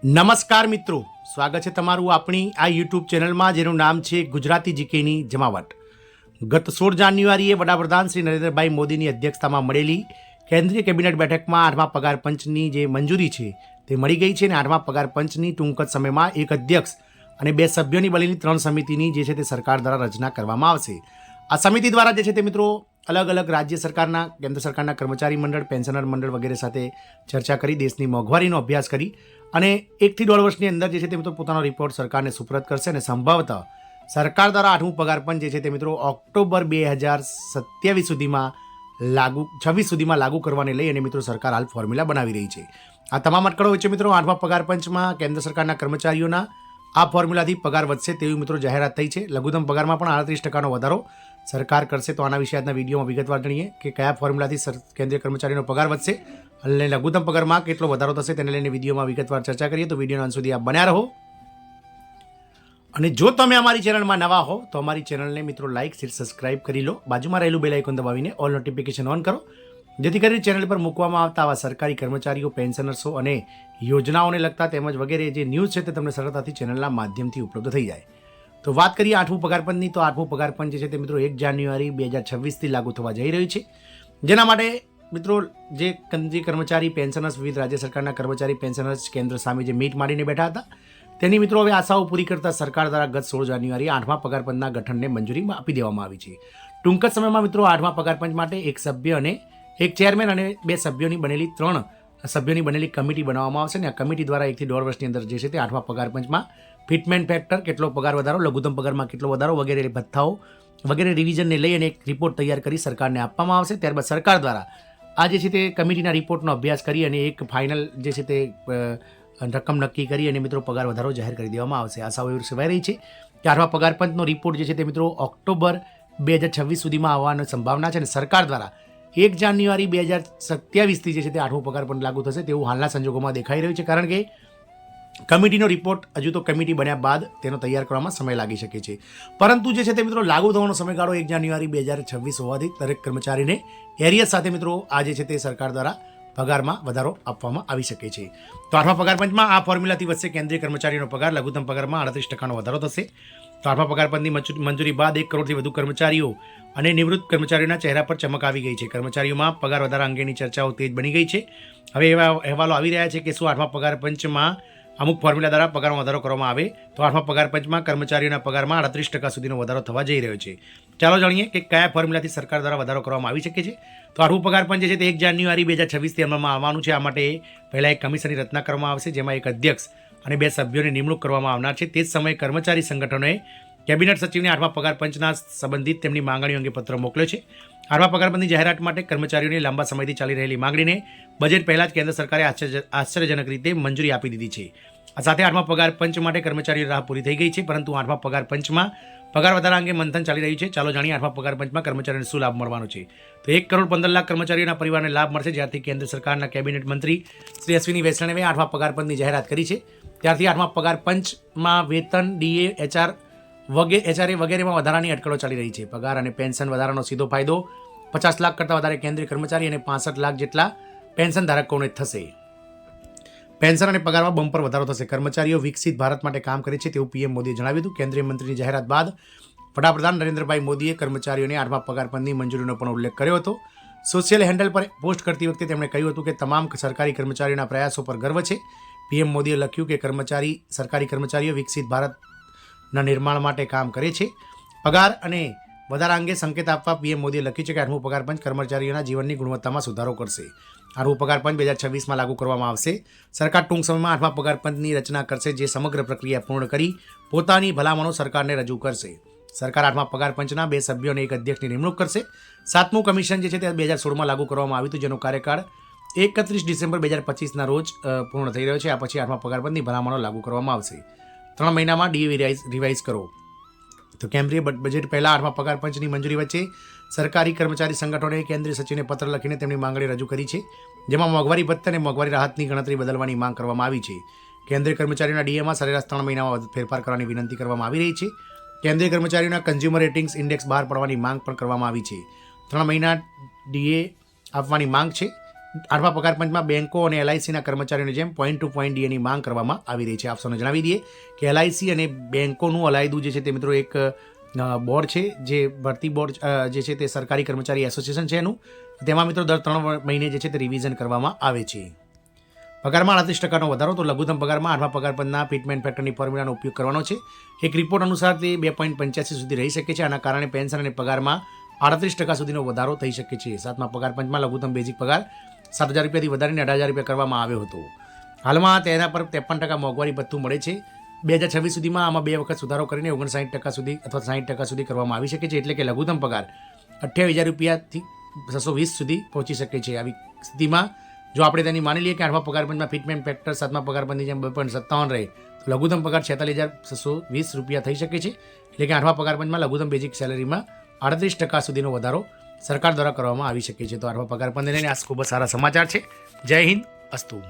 નમસ્કાર મિત્રો, સ્વાગત છે તમારું આપણી આ યુટ્યુબ ચેનલમાં જેનું નામ છે ગુજરાતી જીકેની જમાવટ. ગત 16 જાન્યુઆરીએ વડાપ્રધાન શ્રી નરેન્દ્રભાઈ મોદીની અધ્યક્ષતામાં મળેલી કેન્દ્રીય કેબિનેટ બેઠકમાં 8મા પગાર પંચની જે મંજૂરી છે તે મળી ગઈ છે અને 8મા પગાર પંચની ટૂંક જ સમયમાં એક અધ્યક્ષ અને 2 સભ્યોની બનેલી 3 સમિતિની જે છે તે સરકાર દ્વારા રચના કરવામાં આવશે. આ સમિતિ દ્વારા જે છે તે મિત્રો અલગ અલગ રાજ્ય સરકારના, કેન્દ્ર સરકારના કર્મચારી મંડળ, પેન્શનર મંડળ વગેરે સાથે ચર્ચા કરી દેશની મોંઘવારીનો અભ્યાસ કરી અને 1 થી 1.5 વર્ષની અંદર જે છે તે મિત્રો પોતાનો રિપોર્ટ સરકારને સુપરત કરશે અને સંભવતઃ સરકાર દ્વારા 8મું પગાર પંચ જે છે તે મિત્રો ઓક્ટોબર 2027 સુધીમાં 26 સુધીમાં લાગુ કરવાને લઈ અને મિત્રો સરકાર હાલ ફોર્મ્યુલા બનાવી રહી છે. આ તમામ અટકળો વચ્ચે મિત્રો 8મા પગાર પંચમાં કેન્દ્ર સરકારના કર્મચારીઓના આ ફોર્મ્યુલાથી પગાર વધશે તેવી મિત્રો જાહેરાત થઈ છે. લઘુત્તમ પગારમાં પણ 38% વધારો સરકાર કરશે. તો આના વિશે આજના વિડીયોમાં વિગતવાર જાણીએ કે કયા ફોર્મ્યુલાથી કેન્દ્રીય કર્મચારીનો પગાર વધશે અને લઘુત્તમ પગારમાં કેટલો વધારો થશે તેને લઈને વિડીયોમાં વિગતવાર ચર્ચા કરીએ. તો વિડીયોના અંત સુધી આપ બન્યા રહો. અને જો તમે અમારી ચેનલમાં નવા હો તો અમારી ચેનલને મિત્રો લાઇક, શેર, સબસ્ક્રાઇબ કરી લો. બાજુમાં રહેલું બેલ આઇકોન દબાવીને ઓલ નોટિફિકેશન ઓન કરો, જેથી કરીને ચેનલ પર મૂકવામાં આવતા આવા સરકારી કર્મચારીઓ, પેન્શનર્સો અને યોજનાઓને લગતા તેમજ વગેરે જે ન્યૂઝ છે તે તમને સરળતાથી ચેનલના માધ્યમથી ઉપલબ્ધ થઈ જાય. તો વાત કરીએ 8મું પગાર પંચની, તો 8મું પગાર પંચ જે છે તે મિત્રો 1 જાન્યુઆરી 2026થી લાગુ થવા જઈ રહ્યું છે. જેના માટે મિત્રો જે કેન્દ્રીય કર્મચારી, પેન્શનર્સ, વિવિધ રાજ્ય સરકારના કર્મચારી, પેન્શનર્સ કેન્દ્ર સામે જે મીટ માંડીને બેઠા હતા તેની મિત્રો હવે આશાઓ પૂરી કરતા સરકાર દ્વારા ગત 16 જાન્યુઆરી 8મા પગાર પંચના ગઠનને મંજૂરી આપી દેવામાં આવી છે. ટૂંક જ સમયમાં મિત્રો 8મા પગાર પંચ માટે એક સભ્ય અને એક ચેરમેન અને 2 સભ્યોની બનેલી 3 સભ્યોની બનેલી કમિટી બનાવવામાં આવશે અને આ કમિટી દ્વારા 1 થી 1.5 વર્ષની અંદર જે છે તે 8મા પગાર પંચમાં ફિટમેન્ટ ફેક્ટર, કેટલો પગાર વધારો, લઘુત્તમ પગારમાં કેટલો વધારો વગેરે ભથ્થાઓ વગેરે રિવિઝનને લઈ અને એક રિપોર્ટ તૈયાર કરી સરકારને આપવામાં આવશે. ત્યારબાદ સરકાર દ્વારા આ જે છે તે કમિટીના રિપોર્ટનો અભ્યાસ કરી અને એક ફાઇનલ જે છે તે રકમ નક્કી કરી અને મિત્રો પગાર વધારો જાહેર કરી દેવામાં આવશે. આશાઓ એવી સેવાઈ રહી છે કે 8મા પગાર પંચનો રિપોર્ટ જે છે તે મિત્રો ઓક્ટોબર 2026 સુધીમાં આવવાની સંભાવના છે અને સરકાર દ્વારા 1 જાન્યુઆરી 2027થી જે છે તે 8મું પગાર પંચ લાગુ થશે તેવું હાલના સંજોગોમાં દેખાઈ રહ્યું છે. કારણ કે કમિટીનો રિપોર્ટ હજુ તો કમિટી બન્યા બાદ તેનો તૈયાર કરવામાં સમય લાગી શકે છે. પરંતુ જે છે તે મિત્રો લાગુ થવાનો સમયગાળો 1 જાન્યુઆરી 2026 હોવાથી દરેક કર્મચારીને એરિયસ સાથે મિત્રો આ જે છે તે સરકાર દ્વારા પગારમાં વધારો આપવામાં આવી શકે છે. તો 8મા પગાર પંચમાં આ ફોર્મ્યુલાથી વધશે કેન્દ્રીય કર્મચારીનો પગાર. લઘુત્તમ પગારમાં 38% વધારો થશે. તો 8મા પગાર પંચની મંજૂરી બાદ 1 કરોડથી વધુ કર્મચારીઓ અને નિવૃત્ત કર્મચારીઓના ચહેરા પર ચમક આવી ગઈ છે. કર્મચારીઓમાં પગાર વધારા અંગેની ચર્ચાઓ તેજ બની ગઈ છે. હવે એવા અહેવાલો આવી રહ્યા છે કે શું 8મા પગાર પંચમાં અમુક ફોર્મ્યુલા દ્વારા પગારમાં વધારો કરવામાં આવે તો 8મા પગાર પંચમાં કર્મચારીઓના પગારમાં 38% સુધીનો વધારો થવા જઈ રહ્યો છે. ચાલો જાણીએ કે કયા ફોર્મ્યુલાથી સરકાર દ્વારા વધારો કરવામાં આવી શકે છે. તો 8મું પગાર પંચ જે છે તે 1 જાન્યુઆરી 2026થી અમલમાં આવવાનું છે. આ માટે પહેલાં એક કમિશનની રચના કરવામાં આવશે, જેમાં એક અધ્યક્ષ અને 2 સભ્યોની નિમણૂક કરવામાં આવનાર છે. તે જ સમયે કર્મચારી સંગઠનોએ કેબિનેટ સચિવને 8મા પગાર પંચના સંબંધિત તેમની માંગણીઓ અંગે પત્ર મોકલ્યો છે. 8મા પગાર પંચની જાહેરાત માટે કર્મચારીઓની લાંબા સમયથી ચાલી રહેલી માંગણીને બજેટ પહેલાં જ કેન્દ્ર સરકારે આશ્ચર્યજનક રીતે મંજૂરી આપી દીધી છે. આ સાથે 8મા પગાર પંચ માટે કર્મચારીઓની રાહ પૂરી થઈ ગઈ છે. પરંતુ 8મા પગાર પંચમાં પગાર વધારા અંગે મંથન ચાલી રહ્યું છે. ચાલો જાણીએ 8મા પગાર પંચમાં કર્મચારીઓને શું લાભ મળવાનો છે. તો 1 કરોડ 15 લાખ કર્મચારીઓના પરિવારને લાભ મળશે. જ્યારથી કેન્દ્ર સરકારના કેબિનેટ મંત્રી શ્રી અશ્વિની વૈષ્ણવે 8મા પગાર પંચની જાહેરાત કરી છે ત્યારથી 8મા પગાર પંચમાં વેતન, ડીએ, એચઆર વગેરેમાં વધારાની અટકળો ચાલી રહી છે. પગાર અને પેન્શન વધારાનો સીધો ફાયદો 50 લાખ કરતાં વધારે કેન્દ્રીય કર્મચારી અને 65 લાખ જેટલા પેન્શન ધારકોને થશે. પેન્શન અને પગારમાં બમ્પર વધારો થશે. કર્મચારીઓ વિકસિત ભારત માટે કામ કરે છે તેવું પીએમ મોદીએ જણાવ્યું હતું. કેન્દ્રીય મંત્રીની જાહેરાત બાદ વડાપ્રધાન નરેન્દ્રભાઈ મોદીએ કર્મચારીઓને 8મા પગાર પંચની મંજૂરીનો પણ ઉલ્લેખ કર્યો હતો. સોશિયલ હેન્ડલ પર પોસ્ટ કરતી વખતે તેમણે કહ્યું હતું કે તમામ સરકારી કર્મચારીઓના પ્રયાસો પર ગર્વ છે. પીએમ મોદીએ લખ્યું કે સરકારી કર્મચારીઓ વિકસિત ભારતના નિર્માણ માટે કામ કરે છે. પગાર અને વધારા અંગે સંકેત આપવા પીએમ મોદીએ લખ્યું છે કે 8મું પગાર પંચ કર્મચારીઓના જીવનની ગુણવત્તામાં સુધારો કરશે. 8મું પગાર પંચ 2026માં લાગુ કરવામાં આવશે. સરકાર ટૂંક સમયમાં 8મા પગાર પંચની રચના કરશે, જે સમગ્ર પ્રક્રિયા પૂર્ણ કરી પોતાની ભલામણો સરકારને રજૂ કરશે. સરકાર 8મા પગાર પંચના 2 સભ્યો અને 1 અધ્યક્ષની નિમણૂક કરશે. 7મું કમિશન જે છે તે 2016માં લાગુ કરવામાં આવ્યું હતું, જેનો કાર્યકાળ 31 ડિસેમ્બર 2025ના રોજ પૂર્ણ થઈ રહ્યો છે. આ પછી 8મા પગાર પંચની ભલામણો લાગુ કરવામાં આવશે. 3 મહિનામાં ડીએ રિવાઇઝ કરો. તો કેન્દ્રીય બજેટ પહેલાં 8મા પગાર પંચની મંજૂરી વચ્ચે સરકારી કર્મચારી સંગઠનોએ કેન્દ્રીય સચિવને પત્ર લખીને તેમની માંગણી રજૂ કરી છે, જેમાં મોંઘવારી ભથ્થા અને મોંઘવારી રાહતની ગણતરી બદલવાની માંગ કરવામાં આવી છે. કેન્દ્રીય કર્મચારીઓના ડીએમાં સરેરાશ 3 મહિનામાં ફેરફાર કરવાની વિનંતી કરવામાં આવી રહી છે. કેન્દ્રીય કર્મચારીઓના કન્ઝ્યુમર રેટિંગ્સ ઇન્ડેક્સ બહાર પાડવાની માંગ પણ કરવામાં આવી છે. 3 મહિના ડીએ આપવાની માંગ છે. 8મા પગાર પંચમાં બેન્કો અને એલઆઈસીના કર્મચારીઓની જેમ પોઈન્ટ ટુ પોઈન્ટ ડીએની માંગ કરવામાં આવી રહી છે. આપ સૌને જણાવી દઈએ કે એલઆઈસી અને બેન્કોનું અલાયદું જે છે તે મિત્રો એક બોર્ડ છે, જે ભરતી બોર્ડ જે છે તે સરકારી કર્મચારી એસોસિએશન છે એનું. તેમાં મિત્રો દર 3 મહિને જે છે તે રિવિઝન કરવામાં આવે છે. પગારમાં 38%નો વધારો. તો લઘુત્તમ પગારમાં 8મા પગાર પંચના ફિટમેન્ટ ફેક્ટરની ફોર્મ્યુલાનો ઉપયોગ કરવાનો છે. એક રિપોર્ટ અનુસાર તે 2.85 સુધી રહી શકે છે. આના કારણે પેન્શન અને પગારમાં 38% સુધીનો વધારો થઈ શકે છે. 7મા પગાર પંચમાં લઘુત્તમ બેઝિક પગાર 7,000 રૂપિયાથી વધારીને 18,000 રૂપિયા કરવામાં આવ્યો હતો. હાલમાં તેના પર 53% મોંઘવારી ભથ્થું મળે છે. 2026 સુધીમાં આમાં 2 વખત સુધારો કરીને 59% સુધી અથવા 60% સુધી કરવામાં આવી શકે છે. એટલે કે લઘુત્તમ પગાર 28,000 રૂપિયાથી 620 સુધી પહોંચી શકે છે. આવી સ્થિતિમાં જો આપણે તેની માની લઈએ કે 8મા પગાર પંચમાં ફિટમેન્ટ ફેક્ટર 7મા પગાર પંચની જેમ 2.57 રહે તો લઘુત્તમ પગાર 46,620 રૂપિયા થઈ શકે છે. એટલે કે 8મા પગાર પંચમાં લઘુત્તમ બેઝિક સેલેરીમાં 38% સુધીનો વધારો સરકાર દ્વારા કરવામાં આવી શકે છે. તો 8મા પગાર પંચને લઈને આ ખૂબ જ સારા સમાચાર છે. જય હિન્દ, અસ્તુ.